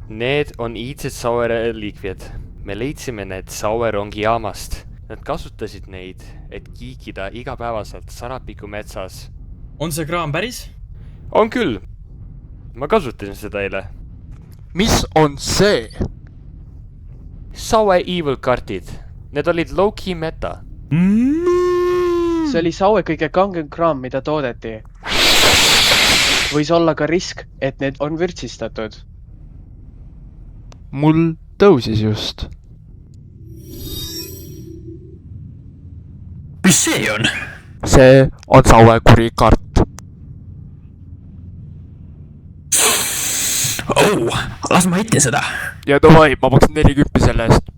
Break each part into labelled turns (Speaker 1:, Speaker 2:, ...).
Speaker 1: Need on iidsed Saue reliikviad. Me leidsime need Saue rongijaamast. Nad kasutasid neid, et kiikida igapäevaselt Sarapiku metsas.
Speaker 2: On see kraam päris?
Speaker 1: On küll. Ma kasutasin seda eile.
Speaker 3: Mis on see?
Speaker 1: Saue evil kartid. Need olid low-key meta.
Speaker 4: See oli Saue kõige kangem kraam, mida toodeti. Võis olla ka risk, et need on vürtsistatud.
Speaker 3: Mul tõusis just.
Speaker 2: Mis see on?
Speaker 3: See on Saue kuri kart.
Speaker 2: Las ma heitin seda.
Speaker 3: Ja davai, ma maksin 40 selle eest.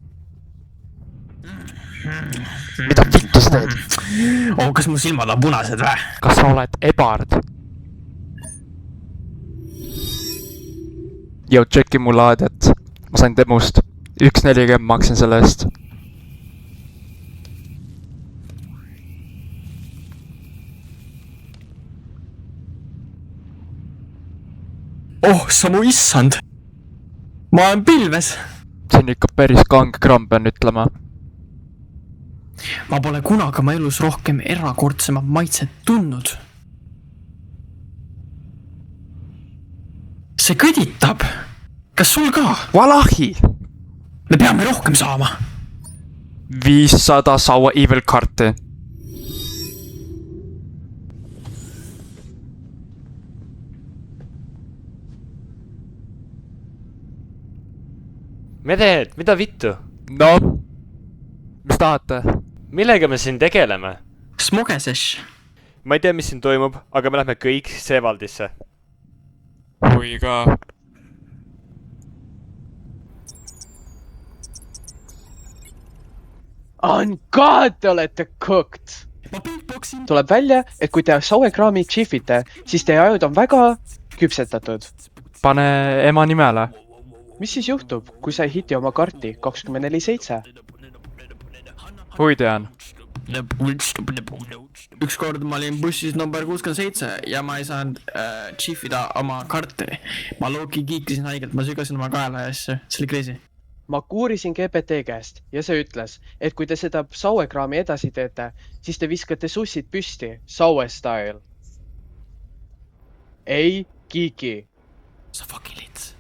Speaker 3: Mida vittu sa teed?
Speaker 2: Kas mu silmad on punased vä?
Speaker 3: Kas sa oled ebard? Jau, tšeki mu laadet. Ma sain temust. 1.40 maksin selle eest.
Speaker 2: Sa mu issand. Ma olen pilves.
Speaker 3: See on ikka päris kange kraam, pean ütlema.
Speaker 2: Ma pole kunagi oma elus rohkem erakordsemat maitset tundnud. See kõditab. Kas sul ka?
Speaker 3: Valahi!
Speaker 2: Me peame rohkem saama.
Speaker 3: 500 Saue evil karti.
Speaker 1: Mehed, mida vittu?
Speaker 3: No, mis tahate?
Speaker 1: Millega me siin tegeleme?
Speaker 2: Smogesesh.
Speaker 1: Ma ei tea, mis siin toimub, aga me lähme kõik Seevaldisse.
Speaker 3: Hui ka.
Speaker 4: On God, te olete cooked!
Speaker 2: Ma beatboxin.
Speaker 4: Tuleb välja, et kui te Saue kraami chiefite, siis teie ajud on väga küpsetatud.
Speaker 3: Pane ema nimele.
Speaker 4: Mis siis juhtub, kui sa ei hiti oma karti 24/7?
Speaker 3: Hui tean.
Speaker 2: Ükskord ma olin bussis number 67 ja ma ei saanud chiefida oma karti. Ma looki kiikisin haigelt, ma sügasin oma kaela ja asju. See oli crazy.
Speaker 4: Ma kuurisin GPT käest ja see ütles, et kui te seda Saue kraami edasi teete, siis te viskate sussid püsti, Saue style. Ei kiiki.
Speaker 2: Sa fucking lits.